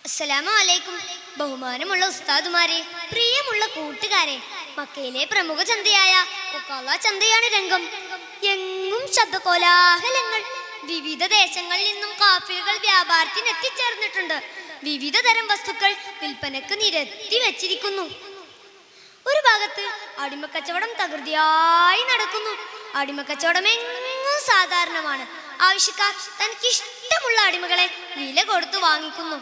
അസ്സലാമു അലൈക്കും. ബഹുമാനമുള്ള ഉസ്താദുമാരെ, പ്രിയമുള്ള കൂട്ടുകാരെ, മക്കയിലെ പ്രമുഖ ചന്തയായ ഉഖാള ചന്തയാണ് രംഗം. എങ്ങും ശബ്ദകോലാഹലങ്ങൾ. വിവിധ ദേശങ്ങളിൽ നിന്നും കാഫിലുകൾ വ്യാപാരത്തിന് എത്തിച്ചേർന്നിട്ടുണ്ട്. വിവിധ തരം വസ്തുക്കൾ വിൽപ്പനക്ക് നിരത്തി വെച്ചിരിക്കുന്നു. ഒരു ഭാഗത്ത് അടിമക്കച്ചവടം തകൃതിയായി നടക്കുന്നു. അടിമക്കച്ചവടം എങ്ങും സാധാരണമാണ്. ആവശ്യക്കാർ തനിക്കിഷ്ടമുള്ള അടിമകളെ വില കൊടുത്തു വാങ്ങിക്കുന്നു.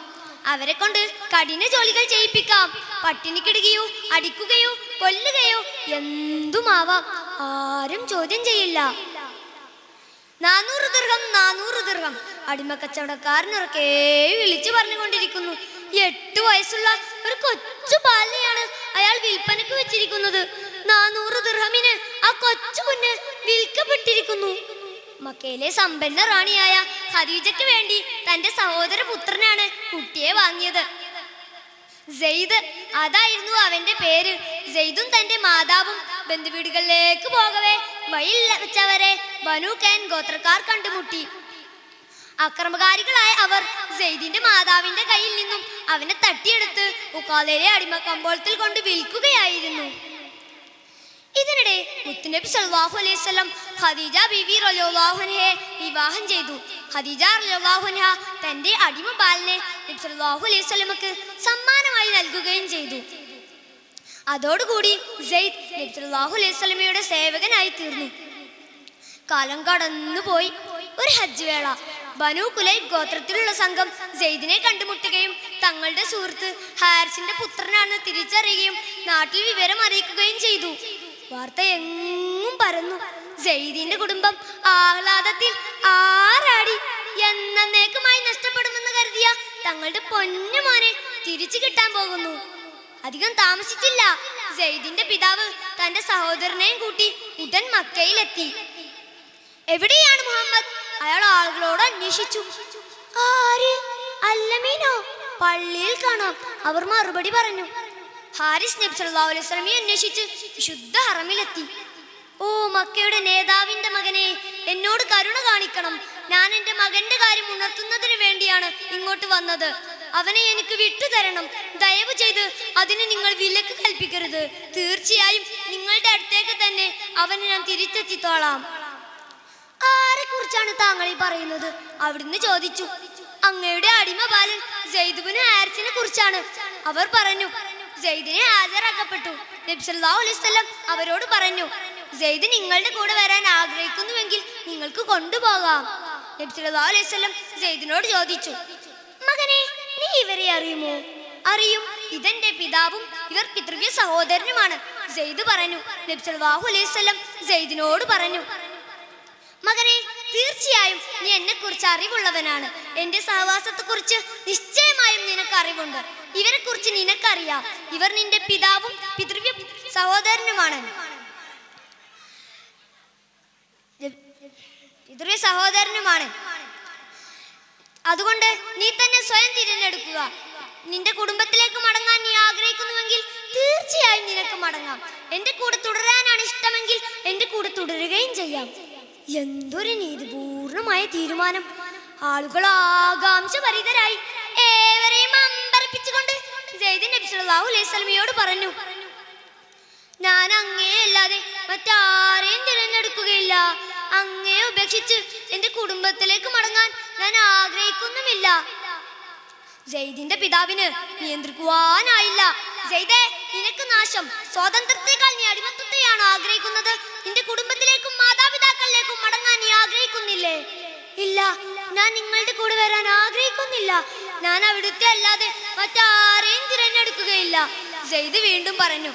അവരെ കൊണ്ട് കഠിന ജോലികൾ ചെയ്യിപ്പിക്കാം. പട്ടിണിക്കിടുകയോ അടിക്കുകയോ കൊല്ലുകയോ എന്തുമാവാം. ആരും ചോദ്യം ചെയ്യില്ല. 400 ദിർഹം, 400 ദിർഹം. അടിമക്കച്ചവടക്കാരനുറക്കെ വിളിച്ചു പറഞ്ഞുകൊണ്ടിരിക്കുന്നു. 8 വയസ്സുള്ള ഒരു കൊച്ചു ബാലനെയാണ് അയാൾ വിൽപ്പനക്ക് വെച്ചിരിക്കുന്നത്. 400 ദിർഹമിന് ആ കൊച്ചു കുഞ്ഞ് വിൽക്കപ്പെട്ടിരിക്കുന്നു. മക്കയിലെ സമ്പന്ന റാണിയായ ഖദീജയ്ക്ക് വേണ്ടി തന്റെ സഹോദര പുത്രനാണ് കുട്ടിയെ വാങ്ങിയത്. സെയ്ദ്, അതായിരുന്നു അവന്റെ പേര്. സെയ്ദും തന്റെ മാതാവും ബന്ധുവീടുകളിലേക്ക് പോകവേ വഴിയിൽ വെച്ചവരെ ബനു കൈൻ ഗോത്രക്കാർ കണ്ടുമുട്ടി. അക്രമകാരികളായ അവർ സെയ്ദിന്റെ മാതാവിന്റെ കയ്യിൽ നിന്നും അവനെ തട്ടിയെടുത്ത് ഉഖാളയിലെ അടിമ കമ്പോളത്തിൽ കൊണ്ട് വിൽക്കുകയായിരുന്നു. ഇതിനിടെ മുത്തുനബി സല്ലല്ലാഹു അലൈഹി വസല്ലം ഖദീജ ബീവി റളിയല്ലാഹു അൻഹയെ വിവാഹം ചെയ്തു. ഖദീജ റളിയല്ലാഹു അൻഹ തന്റെ അടിമ ബാലനെ നബി സല്ലല്ലാഹു അലൈഹി വസല്ലമക്ക് സമ്മാനമായി നൽകുകയും ചെയ്തു. അതോടുകൂടി സെയ്ദ് നബി സല്ലല്ലാഹു അലൈഹി വസല്ലമയുടെ സേവകനായി തീർന്നു. കാലം കടന്നുപോയി. ഒരു ഹജ്ജ് വേള ബനു കുലൈബ് ഗോത്രത്തിലുള്ള സംഘം സെയ്ദിനെ കണ്ടുമുട്ടുകയും തങ്ങളുടെ സുഹൃത്ത് ഹാരിസിന്റെ പുത്രനാണെന്ന് തിരിച്ചറിയുകയും നാട്ടിൽ വിവരം അറിയിക്കുകയും ചെയ്തു. വാർത്ത എങ്ങും പരന്നു. സെയ്ദിന്റെ കുടുംബം ആഹ്ലാദത്തിൽ ആറാടി. എന്നേക്കുമായി നഷ്ടപ്പെടുമെന്ന് കരുതിയ തങ്ങളുടെ പൊന്നുമോനെ തിരിച്ചു കിട്ടാൻ പോകുന്നു. അധികം താമസിച്ചില്ല. സെയ്ദിന്റെ പിതാവ് തന്റെ സഹോദരനെയും കൂട്ടി ഉടൻ മക്കയിലെത്തി. എവിടെയാണ് മുഹമ്മദ്? അയാൾ ആളുകളോട് അന്വേഷിച്ചു. ആര്? അല്ലമീനോ? പള്ളിയിൽ കാണാം, അവർ മറുപടി പറഞ്ഞു. ഹാരിസ് നബി സല്ലല്ലാഹു അലൈഹി വസല്ലമയെ അന്വേഷിച്ച് വിശുദ്ധ ഹറമിലെത്തി. ഓ മക്കയുടെ നേതാവിന്റെ മകനെ, എന്നോട് കരുണ കാണിക്കണം. ഞാൻ എൻ്റെ മകന്റെ കാര്യം ഉണർത്തുന്നതിന് വേണ്ടിയാണ് ഇങ്ങോട്ട് വന്നത്. അവനെ എനിക്ക് വിട്ടുതരണം. ദയവ് ചെയ്ത് അതിന് നിങ്ങൾ വിലക്ക് കൽപ്പിക്കരുത്. തീർച്ചയായും നിങ്ങളുടെ അടുത്തേക്ക് തന്നെ അവനെ ഞാൻ തിരിച്ചെത്തിത്തോളാം. ആരെ കുറിച്ചാണ് താങ്കൾ ഈ പറയുന്നത്? അവിടുന്ന് ചോദിച്ചു. അങ്ങയുടെ അടിമ ബാലൻ സെയ്ദ് ഇബ്നു ഹാരിസിനെ കുറിച്ചാണ്. അവർ പറഞ്ഞു. സെയ്ദിനെ ഹാജരാക്കപ്പെട്ടു. നബി സല്ലല്ലാഹു അലൈഹി വസല്ലം അവരോട് പറഞ്ഞു, സെയ്ദ് നിങ്ങളുടെ കൂടെ വരാൻ ആഗ്രഹിക്കുന്നുവെങ്കിൽ നിങ്ങൾക്ക് കൊണ്ടുപോകാം. നബി സല്ലല്ലാഹു അലൈഹി വസല്ലം സെയ്ദിനോട് ചോദിച്ചു, മകനെ, നീ ഇവരെ അറിയുമോ? അറിയും, ഇതെന്റെ പിതാവും ഇവർ പിതൃവ്യ സഹോദരനുമാണ്. സെയ്ദ് പറഞ്ഞു. നബി സല്ലല്ലാഹു അലൈഹി വസല്ലം സെയ്ദിനോട് പറഞ്ഞു, മകനെ, തീർച്ചയായും നീ എന്നെ കുറിച്ച് അറിവുള്ളവനാണ്. എന്റെ സഹവാസത്തെ കുറിച്ച് നിശ്ചയമായും നിനക്ക് അറിവുണ്ട്. ഇവരെ കുറിച്ച് നിനക്കറിയാം. ഇവർ നിന്റെ പിതാവും പിതൃവ്യ സഹോദരനുമാണ്. അതുകൊണ്ട് നീ തന്നെ സ്വയം തിരഞ്ഞെടുക്കുക. നിന്റെ കുടുംബത്തിലേക്ക് മടങ്ങാൻ നീ ആഗ്രഹിക്കുന്നുവെങ്കിൽ തീർച്ചയായും നിനക്ക് മടങ്ങാം. എന്റെ കൂടെ തുടരാനാണ് ഇഷ്ടമെങ്കിൽ എന്റെ കൂടെ തുടരുകയും ചെയ്യാം. എന്തൊരു നീതിപൂർണമായ തീരുമാനം! ആളുകൾ ആകാംക്ഷഭരിതരായി. ഏവരെയും അമ്പരപ്പിച്ചുകൊണ്ട് സെയ്ദ് നബി സല്ലല്ലാഹു അലൈഹി വസല്ലമയോട് പറഞ്ഞു, ഞാൻ അങ്ങയെ അല്ലാതെ മറ്റാരെയും തിരഞ്ഞെടുക്കുകയില്ല. അങ്ങയെ ഉപേക്ഷിച്ച് എന്റെ കുടുംബത്തിലേക്ക് മടങ്ങാൻ ഞാൻ ആഗ്രഹിക്കുന്നുമില്ല. സെയ്ദിന്റെ പിതാവിന് നിയന്ത്രിക്കുവാനായില്ല. സെയ്ദേ, നിനക്ക് നാശം! സ്വാതന്ത്ര്യത്തെക്കാൾ നീ അടിമത്തത്തെയാണ് ആഗ്രഹിക്കുന്നത്. നിന്റെ കുടുംബത്തിലേക്കും മാതാപിതാക്കളിലേക്കും മടങ്ങാൻ നീ ആഗ്രഹിക്കുന്നില്ലേ? ഇല്ല, ഞാൻ നിങ്ങളുടെ കൂടെ വരാൻ ആഗ്രഹിക്കുന്നില്ല. ഞാൻ അവിടുത്തെ അല്ലാതെ മറ്റാരെയും തിരഞ്ഞെടുക്കുകയില്ല. സെയ്ദ് വീണ്ടും പറഞ്ഞു.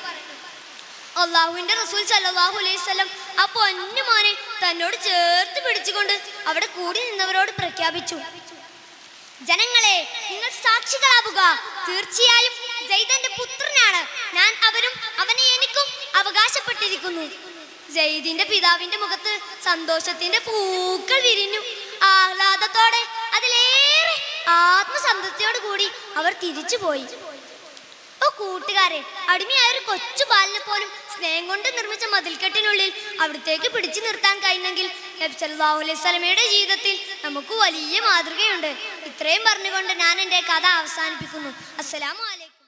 അല്ലാഹുവിന്റെ റസൂൽ സല്ലല്ലാഹു അലൈഹി വസല്ലം ആ പൊന്നുമോനെ തന്നോട് ചേർത്ത് പിടിച്ചുകൊണ്ട് അവിടെ കൂടി നിന്നവരോട് പ്രഖ്യാപിച്ചു, ജനങ്ങളെ, നിങ്ങൾ സാക്ഷികളാവുക. തീർച്ചയായും സെയ്ദ് എന്റെ പുത്രനാണ്. ഞാൻ അവനും അവനെ എനിക്കും അവകാശപ്പെട്ടിരിക്കുന്നു. സെയ്ദിന്റെ പിതാവിന്റെ മുഖത്ത് സന്തോഷത്തിന്റെ പൂക്കൾ വിരിഞ്ഞു. ആഹ്ലാദത്തോടെ, അതിലേറെ ആത്മസംതൃപ്തിയോട് കൂടി അവർ തിരിച്ചുപോയി. ഓ കൂട്ടുകാരെ, അടിമയായ ഒരു കൊച്ചു ബാലിനെ പോലും സ്നേഹം കൊണ്ട് നിർമ്മിച്ച മതിൽക്കെട്ടിനുള്ളിൽ അവിടത്തേക്ക് പിടിച്ചു നിർത്താൻ കഴിഞ്ഞെങ്കിൽ നബി സല്ലല്ലാഹു അലൈഹി വസല്ലമയുടെ ജീവിതത്തിൽ നമുക്ക് വലിയ മാതൃകയുണ്ട്. ഇത്രയും പറഞ്ഞുകൊണ്ട് ഞാൻ എൻ്റെ കഥ അവസാനിപ്പിക്കുന്നു. അസ്സലാമു അലൈക്കും.